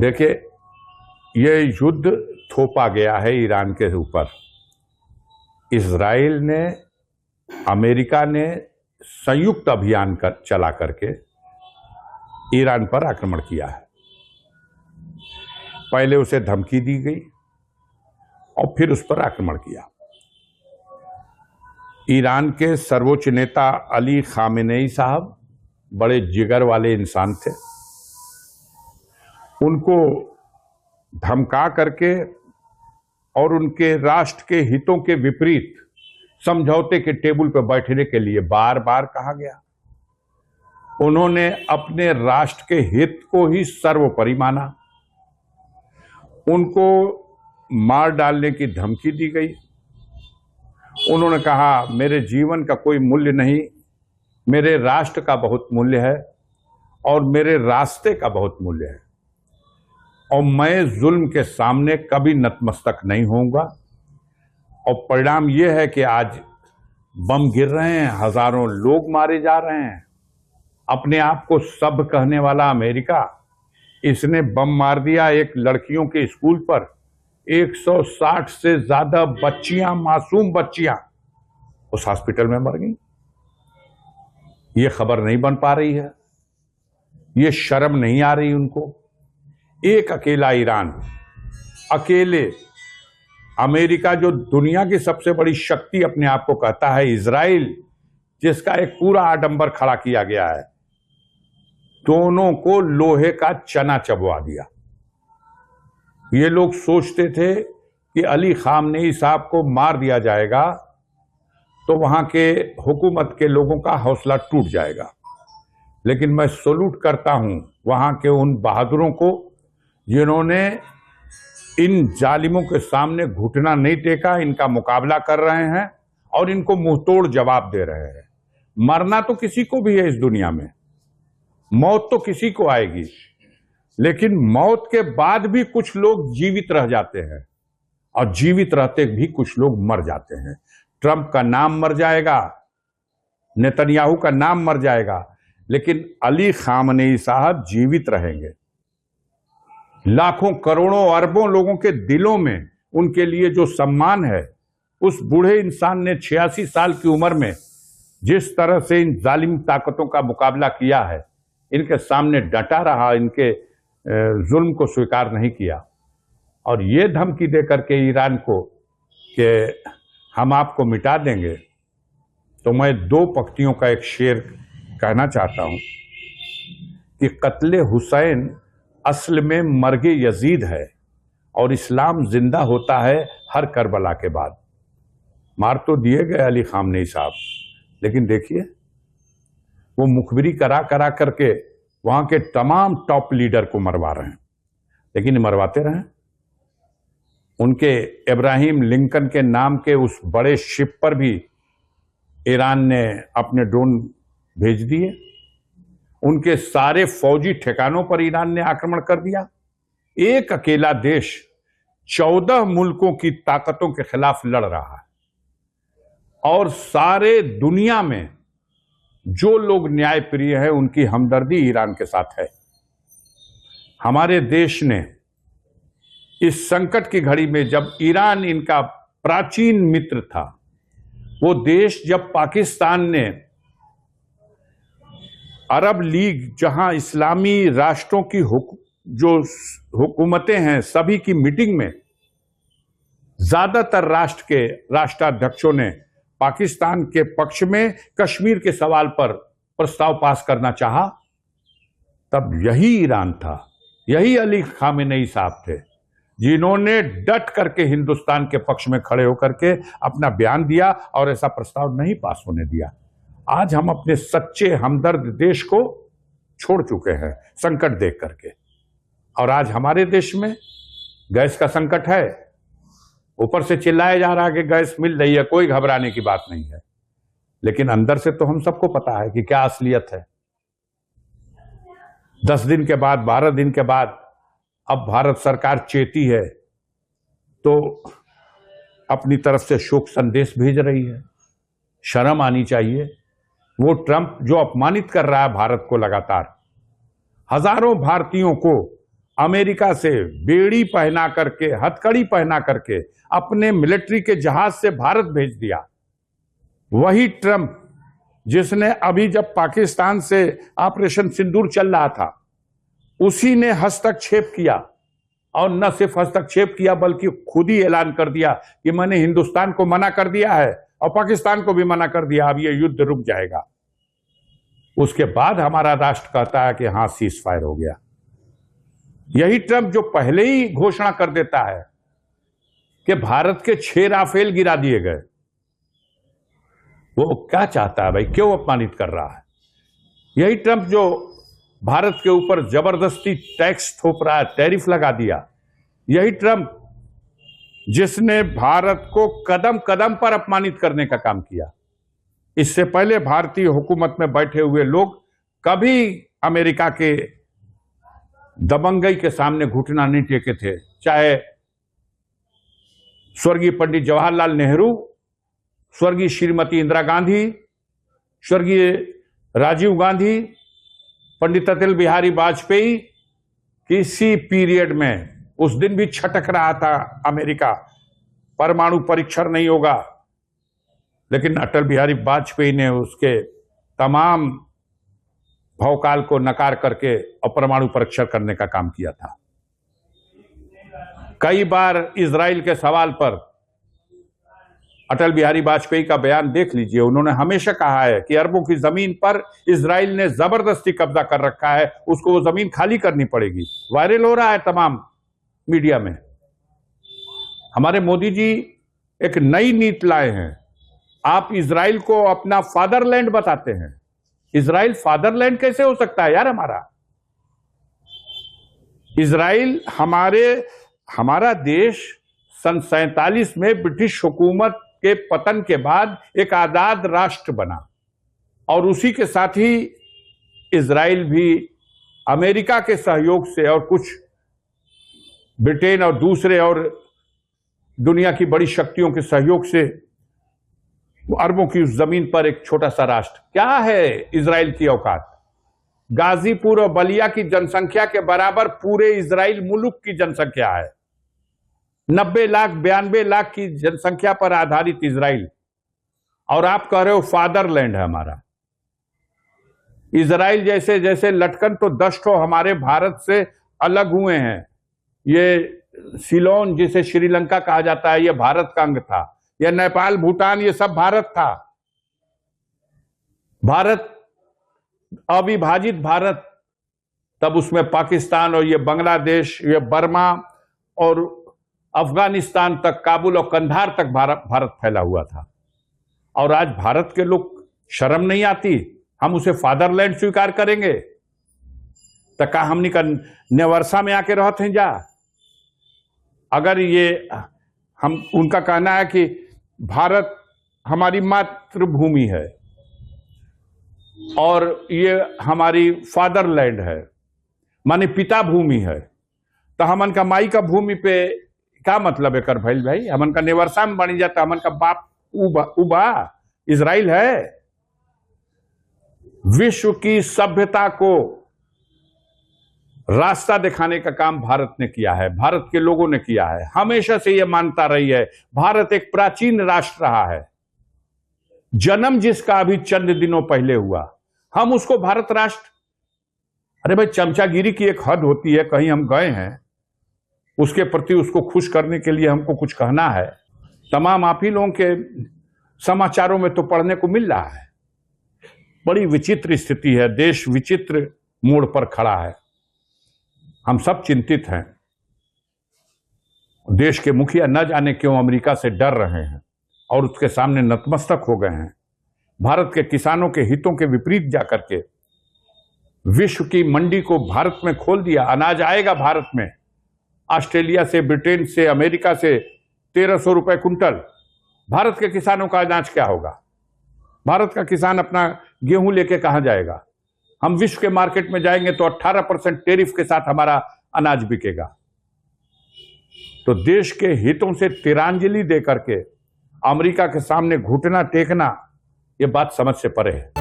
देखिए, ये युद्ध थोपा गया है ईरान के ऊपर। इजराइल ने, अमेरिका ने संयुक्त अभियान चला करके ईरान पर आक्रमण किया है। पहले उसे धमकी दी गई और फिर उस पर आक्रमण किया। ईरान के सर्वोच्च नेता अली खामेनेई साहब बड़े जिगर वाले इंसान थे। उनको धमका करके और उनके राष्ट्र के हितों के विपरीत समझौते के टेबल पर बैठने के लिए बार बार कहा गया। उन्होंने अपने राष्ट्र के हित को ही सर्वोपरि माना। उनको मार डालने की धमकी दी गई। उन्होंने कहा, मेरे जीवन का कोई मूल्य नहीं, मेरे राष्ट्र का बहुत मूल्य है और मेरे रास्ते का बहुत मूल्य है और मैं जुल्म के सामने कभी नतमस्तक नहीं होऊंगा। और परिणाम यह है कि आज बम गिर रहे हैं, हजारों लोग मारे जा रहे हैं। अपने आप को सब कहने वाला अमेरिका, इसने बम मार दिया एक लड़कियों के स्कूल पर। 160 से ज्यादा बच्चियां, मासूम बच्चियां उस हॉस्पिटल में मर गई। ये खबर नहीं बन पा रही है, ये शर्म नहीं आ रही उनको। एक अकेला ईरान, अकेले अमेरिका जो दुनिया की सबसे बड़ी शक्ति अपने आप को कहता है, इजराइल जिसका एक पूरा आडंबर खड़ा किया गया है, दोनों को लोहे का चना चबवा दिया। ये लोग सोचते थे कि अली खामनेई साहब को मार दिया जाएगा तो वहां के हुकूमत के लोगों का हौसला टूट जाएगा। लेकिन मैं सैल्यूट करता हूं वहां के उन बहादुरों को जिन्होंने इन जालिमों के सामने घुटना नहीं टेका, इनका मुकाबला कर रहे हैं और इनको मुंहतोड़ जवाब दे रहे हैं। मरना तो किसी को भी है इस दुनिया में, मौत तो किसी को आएगी, लेकिन मौत के बाद भी कुछ लोग जीवित रह जाते हैं और जीवित रहते भी कुछ लोग मर जाते हैं। ट्रंप का नाम मर जाएगा, नेतन्याहू का नाम मर जाएगा, लेकिन अली खामनेई साहब जीवित रहेंगे। लाखों, करोड़ों, अरबों लोगों के दिलों में उनके लिए जो सम्मान है, उस बूढ़े इंसान ने 86 साल की उम्र में जिस तरह से इन जालिम ताकतों का मुकाबला किया है, इनके सामने डटा रहा, इनके जुल्म को स्वीकार नहीं किया और ये धमकी दे करके ईरान को कि हम आपको मिटा देंगे, तो मैं दो पंक्तियों का एक शेर कहना चाहता हूं कि कत्ले हुसैन असल में मर्गे यजीद है और इस्लाम जिंदा होता है हर करबला के बाद। मार तो दिए गए अली खामनेई साहब, लेकिन देखिए वो मुखबिरी करा करा करके वहां के तमाम टॉप लीडर को मरवा रहे हैं। लेकिन मरवाते रहे। उनके इब्राहिम लिंकन के नाम के उस बड़े शिप पर भी ईरान ने अपने ड्रोन भेज दिए। उनके सारे फौजी ठिकानों पर ईरान ने आक्रमण कर दिया। एक अकेला देश 14 मुल्कों की ताकतों के खिलाफ लड़ रहा है और सारे दुनिया में जो लोग न्यायप्रिय है उनकी हमदर्दी ईरान के साथ है। हमारे देश ने इस संकट की घड़ी में, जब ईरान इनका प्राचीन मित्र था, वो देश जब पाकिस्तान ने अरब लीग, जहां इस्लामी राष्ट्रों की जो हुकूमतें हैं, सभी की मीटिंग में ज्यादातर राष्ट्र के राष्ट्राध्यक्षों ने पाकिस्तान के पक्ष में कश्मीर के सवाल पर प्रस्ताव पास करना चाहा, तब यही ईरान था, यही अली खामेनेई साहब थे जिन्होंने डट करके हिंदुस्तान के पक्ष में खड़े होकर के अपना बयान दिया और ऐसा प्रस्ताव नहीं पास होने दिया। आज हम अपने सच्चे हमदर्द देश को छोड़ चुके हैं संकट देख करके, और आज हमारे देश में गैस का संकट है। ऊपर से चिल्लाया जा रहा है कि गैस मिल रही है, कोई घबराने की बात नहीं है, लेकिन अंदर से तो हम सबको पता है कि क्या असलियत है। 10 दिन के बाद, 12 दिन के बाद अब भारत सरकार चेती है तो अपनी तरफ से शोक संदेश भेज रही है। शर्म आनी चाहिए। वो ट्रंप जो अपमानित कर रहा है भारत को लगातार, हजारों भारतीयों को अमेरिका से बेड़ी पहना करके, हथकड़ी पहना करके अपने मिलिट्री के जहाज से भारत भेज दिया। वही ट्रंप जिसने अभी जब पाकिस्तान से ऑपरेशन सिंदूर चल रहा था, उसी ने हस्तक्षेप किया, और न सिर्फ हस्तक्षेप किया बल्कि खुद ही ऐलान कर दिया कि मैंने हिंदुस्तान को मना कर दिया है और पाकिस्तान को भी मना कर दिया, अब यह युद्ध रुक जाएगा। उसके बाद हमारा राष्ट्र कहता है कि हां, सीज फायर हो गया। यही ट्रंप जो पहले ही घोषणा कर देता है कि भारत के 6 राफेल गिरा दिए गए, वो क्या चाहता है भाई? क्यों अपमानित कर रहा है? यही ट्रंप जो भारत के ऊपर जबरदस्ती टैक्स थोप रहा है, टैरिफ लगा दिया, यही ट्रंप जिसने भारत को कदम कदम पर अपमानित करने का काम किया। इससे पहले भारतीय हुकूमत में बैठे हुए लोग कभी अमेरिका के दबंगई के सामने घुटना नहीं टेके थे, चाहे स्वर्गीय पंडित जवाहरलाल नेहरू, स्वर्गीय श्रीमती इंदिरा गांधी, स्वर्गीय राजीव गांधी, पंडित अटल बिहारी वाजपेयी। किसी पीरियड में उस दिन भी छटक रहा था अमेरिका, परमाणु परीक्षण नहीं होगा, लेकिन अटल बिहारी वाजपेयी ने उसके तमाम भौकाल को नकार करके परमाणु परीक्षण करने का काम किया था। कई बार इजराइल के सवाल पर अटल बिहारी वाजपेयी का बयान देख लीजिए, उन्होंने हमेशा कहा है कि अरबों की जमीन पर इजराइल ने जबरदस्ती कब्जा कर रखा है, उसको वो जमीन खाली करनी पड़ेगी। वायरल हो रहा है तमाम मीडिया में। हमारे मोदी जी एक नई नीति लाए हैं, आप इजराइल को अपना फादरलैंड बताते हैं। इजराइल फादरलैंड कैसे हो सकता है यार हमारा? इजराइल हमारा देश सन 47 में ब्रिटिश हुकूमत के पतन के बाद एक आजाद राष्ट्र बना, और उसी के साथ ही इजराइल भी अमेरिका के सहयोग से और कुछ ब्रिटेन और दूसरे और दुनिया की बड़ी शक्तियों के सहयोग से अरबों की उस जमीन पर एक छोटा सा राष्ट्र। क्या है इजराइल की औकात? गाजीपुर और बलिया की जनसंख्या के बराबर पूरे इजराइल मुल्क की जनसंख्या है। 90 लाख 92 लाख की जनसंख्या पर आधारित इजराइल, और आप कह रहे हो फादरलैंड है हमारा। इजराइल जैसे जैसे लटकन तो 10 ठो हमारे भारत से अलग हुए हैं। ये सिलोन जिसे श्रीलंका कहा जाता है, यह भारत का अंग था। यह नेपाल, भूटान, ये सब भारत था। भारत अविभाजित भारत, तब उसमें पाकिस्तान और ये बांग्लादेश, ये बर्मा और अफगानिस्तान तक, काबुल और कंधार तक भारत फैला हुआ था। और आज भारत के लोग शर्म नहीं आती, हम उसे फादरलैंड स्वीकार करेंगे? तो का हमनी का नेवर्सा में आके रहते हैं जा? अगर ये हम उनका कहना है कि भारत हमारी मातृभूमि है और ये हमारी फादरलैंड है, माने पिता भूमि है, तो हमन का माई का भूमि पे क्या मतलब है कर भैल भाई? हमन का नेवर्सा में बनी जाता, हमन का बाप उबा इजराइल है। विश्व की सभ्यता को रास्ता दिखाने का काम भारत ने किया है, भारत के लोगों ने किया है। हमेशा से यह मानता रही है भारत एक प्राचीन राष्ट्र रहा है। जन्म जिसका अभी चंद दिनों पहले हुआ, हम उसको भारत राष्ट्र। अरे भाई, चमचागिरी की एक हद होती है। कहीं हम गए हैं, उसके प्रति उसको खुश करने के लिए हमको कुछ कहना है। तमाम आप ही लोगों के समाचारों में तो पढ़ने को मिल रहा है। बड़ी विचित्र स्थिति है, देश विचित्र मोड़ पर खड़ा है। हम सब चिंतित हैं। देश के मुखिया न जाने क्यों अमेरिका से डर रहे हैं और उसके सामने नतमस्तक हो गए हैं। भारत के किसानों के हितों के विपरीत जाकर के विश्व की मंडी को भारत में खोल दिया। अनाज आएगा भारत में, ऑस्ट्रेलिया से, ब्रिटेन से, अमेरिका से 1300 रुपए कुंटल। भारत के किसानों का अनाज क्या होगा? भारत का किसान अपना गेहूं लेके कहां जाएगा? हम विश्व के मार्केट में जाएंगे तो 18% टैरिफ के साथ हमारा अनाज बिकेगा। तो देश के हितों से तिरंजलि देकर के अमेरिका के सामने घुटना टेकना, यह बात समझ से परे है।